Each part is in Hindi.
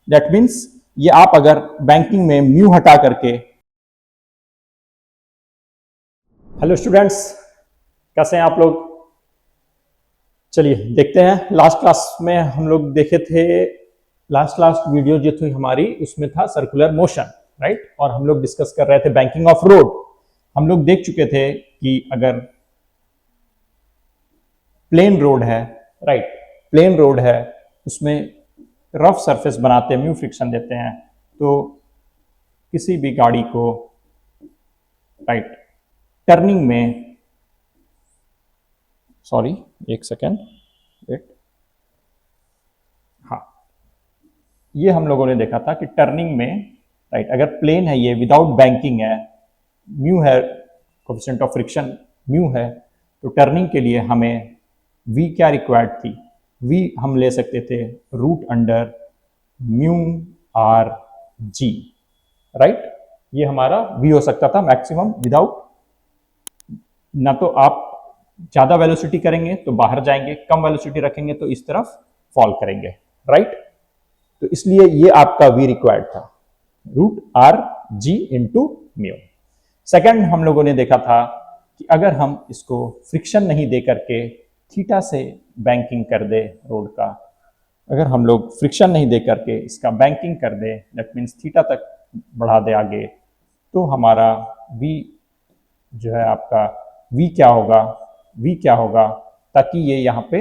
दैट मीन्स ये आप अगर बैंकिंग में म्यू हटा करके, हेलो स्टूडेंट्स, कैसे हैं आप लोग? चलिए देखते हैं। लास्ट क्लास में हम लोग देखे थे, लास्ट वीडियो जो थी हमारी, उसमें था सर्कुलर मोशन, राइट? और हम लोग डिस्कस कर रहे थे बैंकिंग ऑफ रोड। हम लोग देख चुके थे कि अगर प्लेन रोड है, राइट, प्लेन रोड है, उसमें रफ सरफेस बनाते हैं, म्यू फ्रिक्शन देते हैं, तो किसी भी गाड़ी को, राइट, टर्निंग में, सॉरी एक सेकेंड वेट, हाँ, ये हम लोगों ने देखा था कि टर्निंग में, राइट, अगर प्लेन है, ये विदाउट बैंकिंग है, म्यू है, कोएफिशिएंट ऑफ फ्रिक्शन म्यू है, तो टर्निंग के लिए हमें v क्या रिक्वायर्ड थी? v हम ले सकते थे root under mu R G, right? ये हमारा v हो सकता था मैक्सिमम, विदाउट, ना तो आप ज्यादा वेलोसिटी करेंगे तो बाहर जाएंगे, कम वेलोसिटी रखेंगे तो इस तरफ फॉल करेंगे, राइट? तो इसलिए ये आपका v रिक्वायर्ड था, root R G into mu. Second हम लोगों ने देखा था कि अगर हम इसको फ्रिक्शन नहीं दे करके थीटा से बैंकिंग कर दे रोड का, अगर हम लोग फ्रिक्शन नहीं दे करके इसका बैंकिंग कर दे, दैट मीन्स थीटा तक बढ़ा दे आगे, तो हमारा v जो है आपका v क्या होगा? v क्या होगा ताकि ये यहाँ पे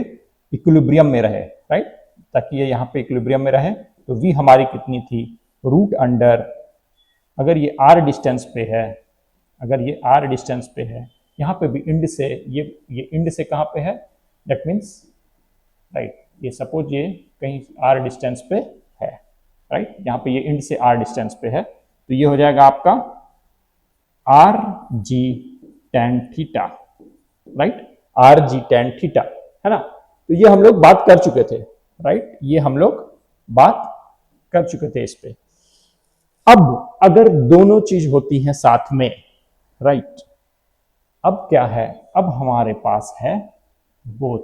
इक्विलिब्रियम में रहे, राइट? ताकि ये यहाँ पे इक्विलिब्रियम में रहे, तो v हमारी कितनी थी? रूट अंडर, अगर ये r डिस्टेंस पे है, अगर ये r डिस्टेंस पे है, यहाँ पे भी इंड से, ये इंड से कहाँ पे है? दैट मीन्स, राइट, ये सपोज ये कहीं r डिस्टेंस पे है, राइट, यहाँ पे ये इंड से r डिस्टेंस पे है, तो ये हो जाएगा आपका are G tan theta, right, are G tan theta, है ना? तो ये हम लोग बात कर चुके थे, राइट, ये हम लोग बात कर चुके थे इस पे। अब अगर दोनों चीज होती हैं साथ में, राइट, अब क्या है? अब हमारे पास है बोथ,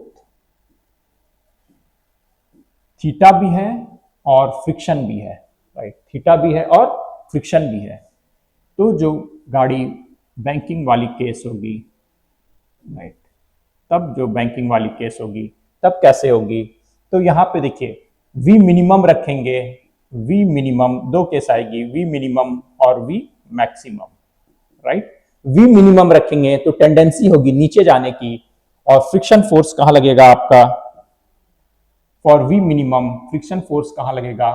थीटा भी है और फ्रिक्शन भी है, राइट, थीटा भी है और फ्रिक्शन भी है। तो जो गाड़ी बैंकिंग वाली केस होगी, राइट, तब जो बैंकिंग वाली केस होगी तब कैसे होगी? तो यहां पे देखिए, v मिनिमम रखेंगे, v मिनिमम, दो केस आएगी, v मिनिमम और v maximum, right? v minimum रखेंगे तो टेंडेंसी होगी नीचे जाने की, और फ्रिक्शन फोर्स कहां लगेगा आपका? For v minimum friction force कहां लगेगा?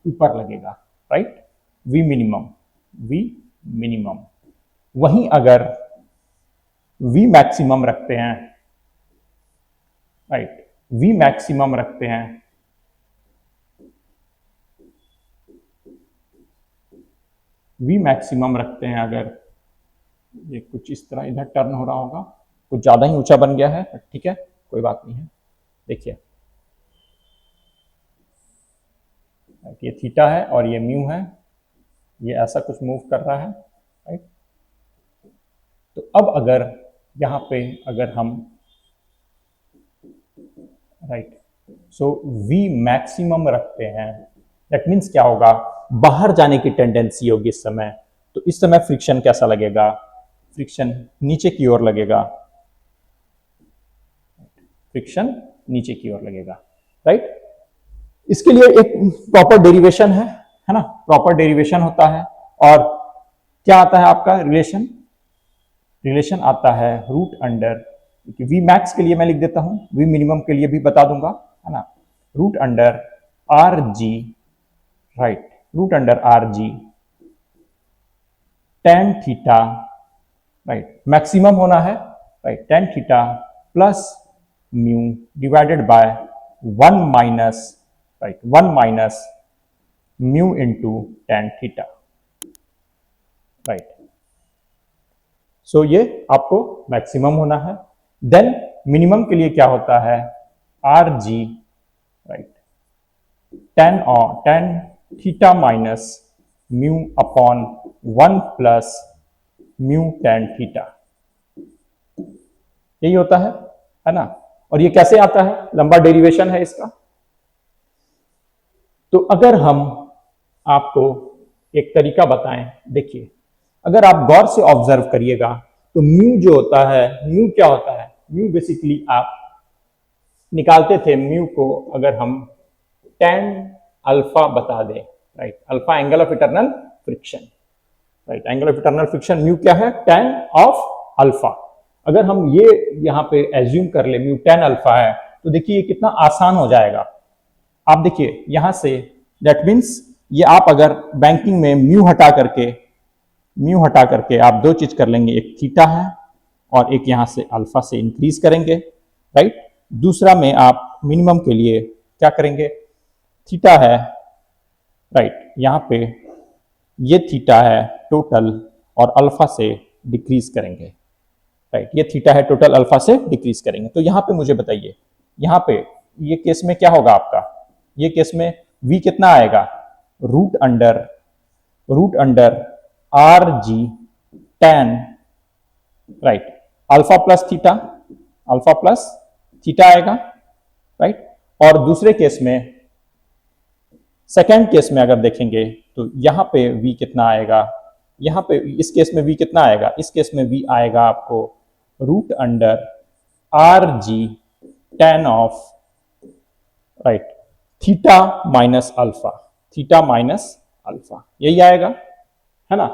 ऊपर लगेगा, right? v minimum, v minimum. वहीं अगर v मैक्सिमम रखते हैं, राइट, v मैक्सिमम रखते हैं, v मैक्सिमम रखते हैं, अगर ये कुछ इस तरह इधर टर्न हो रहा होगा, कुछ ज्यादा ही ऊंचा बन गया है, ठीक है, कोई बात नहीं है। देखिए ये थीटा है और ये म्यू है, ये ऐसा कुछ मूव कर रहा है, राइट? तो अब अगर यहाँ पे अगर हम, राइट, सो v मैक्सिमम रखते हैं, दैट मीन्स क्या होगा? बाहर जाने की टेंडेंसी होगी इस समय, तो इस समय फ्रिक्शन कैसा लगेगा? फ्रिक्शन नीचे की ओर लगेगा, फ्रिक्शन नीचे की ओर लगेगा, राइट? इसके लिए एक प्रॉपर डेरिवेशन है ना? प्रॉपर डेरिवेशन होता है, और क्या आता है आपका रिलेशन? रिलेशन आता है रूट अंडर, वी मैक्स के लिए मैं लिख देता हूं, वी मिनिमम के लिए भी बता दूंगा, है ना? Root under R G, right, root under R G tan theta, right, maximum होना है, right, tan theta plus mu divided by one minus, right, one minus mu into tan theta, right. So ये आपको मैक्सिमम होना है। देन मिनिमम के लिए क्या होता है? Are G, right, tan theta minus mu upon one plus mu tan theta, यही होता है ना? और ये कैसे आता है? लंबा डेरिवेशन है इसका। तो अगर हम आपको एक तरीका बताएं। देखिए, अगर आप गौर से ऑब्जर्व करिएगा तो म्यू जो होता है, म्यू क्या होता है? म्यू बेसिकली आप निकालते थे म्यू को अगर हम tan अल्फा बता दें, right? Alpha angle of eternal friction, right? Angle of eternal friction mu क्या है? tan of alpha. अगर हम ये यहाँ पे एज्यूम कर ले म्यू tan अल्फा है, तो देखिए ये कितना आसान हो जाएगा। आप देखिए यहां से, दैट मीन्स ये आप अगर बैंकिंग में म्यू हटा करके आप दो चीज कर लेंगे, एक थीटा है और एक यहां से अल्फा से इंक्रीज करेंगे, राइट? दूसरा में आप मिनिमम के लिए क्या करेंगे? थीटा है, राइट? यहां पे ये थीटा है टोटल और अल्फा से डिक्रीज करेंगे, राइट? ये थीटा है टोटल, अल्फा से डिक्रीज करेंगे। तो यहां पे मुझे बताइए, यहां पे ये केस में क्या होगा आपका? ये केस में v कितना आएगा? Root under R G tan, right? Alpha plus theta आएगा, राइट? और दूसरे केस में, सेकेंड केस में अगर देखेंगे तो यहां पे v कितना आएगा? यहां पे इस केस में v कितना आएगा? इस केस में v आएगा आपको root under R G tan of, right, theta minus alpha, यही आएगा, है ना?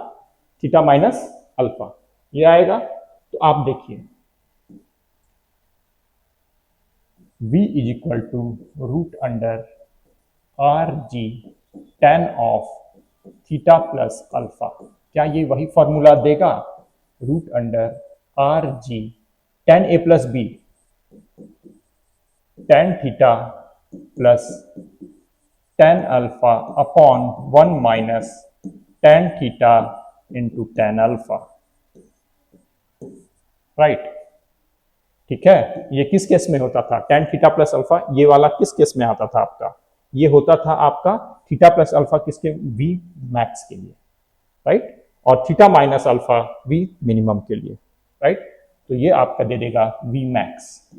थीटा माइनस अल्फा ये आएगा। तो आप देखिए v is equal to root under R G tan of theta plus alpha. क्या ये वही फॉर्मूला देगा? Root under R G tan a plus B tan theta plus tan alpha upon 1 minus tan theta into tan alpha, right? ठीक है, ये किस केस में होता था? tan थीटा प्लस अल्फा, ये वाला किस केस में आता था आपका? ये होता था आपका थीटा प्लस अल्फा किसके? v मैक्स के लिए, राइट? और theta minus alpha v minimum के लिए, राइट? तो ये आपका दे देगा v max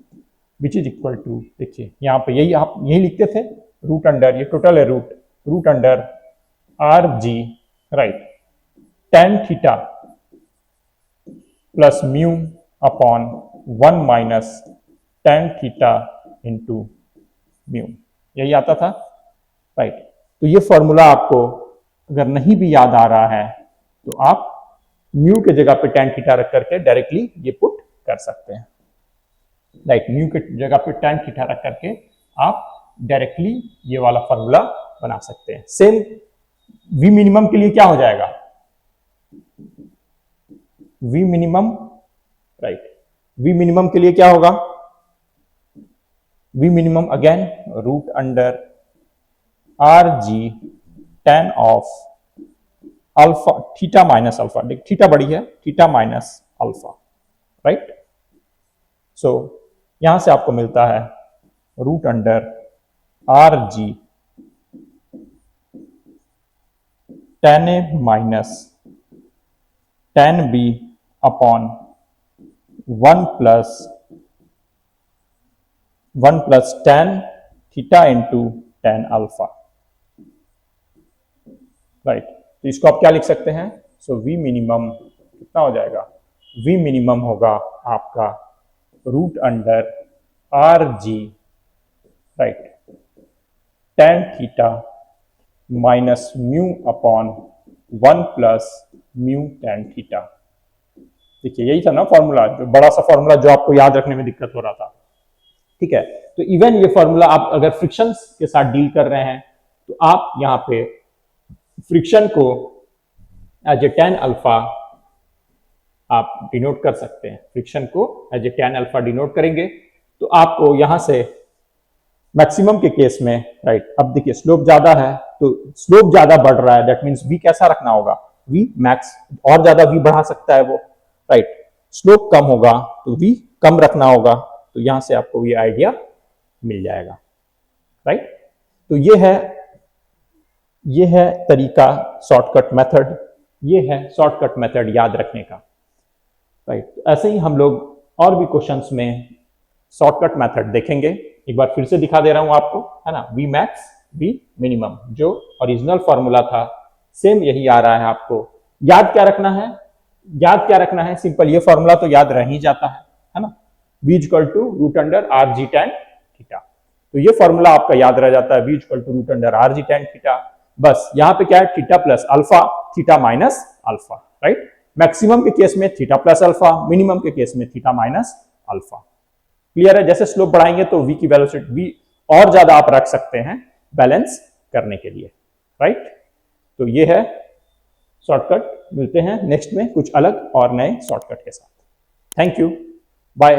which is equal to, देखिए यहाँ पे यही आप यही लिखते थे, रूट अंडर, ये टोटल है root under R G, right, tan theta plus mu upon 1 minus tan theta into mu, यही आता था, राइट? तो ये फॉर्मूला आपको अगर नहीं भी याद आ रहा है तो आप म्यू के जगह पे tan थीटा रख करके डायरेक्टली ये पुट कर सकते हैं, राइट? म्यू के जगह पे tan थीटा रख करके आप डायरेक्टली ये वाला फॉर्मूला बना सकते हैं। सेम v मिनिमम के लिए क्या हो जाएगा? v minimum, right? v minimum के लिए क्या होगा? v minimum again root under R G tan of alpha, theta minus alpha, theta बड़ी है, theta minus alpha, right? So यहां से आपको मिलता है root under R G tan a minus tan b upon 1 plus tan theta into tan alpha, right? तो इसको आप क्या लिख सकते हैं? सो v मिनिमम कितना हो जाएगा? v मिनिमम होगा आपका root under R G, right, tan theta minus mu upon 1 plus mu tan theta. देखिए यही था ना फॉर्मूला, जो बड़ा सा फॉर्मूला जो आपको याद रखने में दिक्कत हो रहा था, ठीक है? तो इवन ये फॉर्मूला आप अगर फ्रिक्शंस के साथ डील कर रहे हैं तो आप यहाँ पे फ्रिक्शन को एज ए tan अल्फा आप डिनोट कर सकते हैं, फ्रिक्शन को as a tan alpha denote करेंगे तो आपको यहां से मैक्सिमम के केस में, राइट? अब देखिए स्लोप ज्यादा है तो स्लोप ज्यादा बढ़ रहा है, दैट मीन्स v कैसा रखना होगा? v मैक्स, और ज्यादा v बढ़ा सकता है वो, राइट? स्लोप कम होगा तो v कम रखना होगा, तो यहां से आपको ये आइडिया मिल जाएगा, राइट? तो ये है तरीका, शॉर्टकट मेथड, ये है शॉर्टकट मेथड याद रखने का, राइट? तो ऐसे ही हम लोग और भी क्वेश्चंस में शॉर्टकट मेथड देखेंगे। एक बार फिर से दिखा दे रहा हूं आपको, है ना? v max B minimum. जो ओरिजिनल फॉर्मूला था सेम यही आ रहा है। आपको याद क्या रखना है, याद क्या रखना है, सिंपल, ये फॉर्मूला तो याद रह ही जाता है ना, v equal to root under R G tan theta. तो ये फॉर्मूला आपका याद रह जाता है, v equal to root under R G tan theta. बस यहाँ पे क्या है, theta plus alpha, theta minus alpha, right. Maximum के केस में थीटा प्लस अल्फा, मिनिमम के केस में थीटा माइनस अल्फा। क्लियर है। जैसे स्लोप बढ़ाएंगे तो v की वेलोसिटी v और ज्यादा आप रख सकते हैं बैलेंस करने के लिए, राइट। तो ये है शॉर्टकट। मिलते हैं नेक्स्ट में कुछ अलग और नए शॉर्टकट के साथ। Thank you, bye.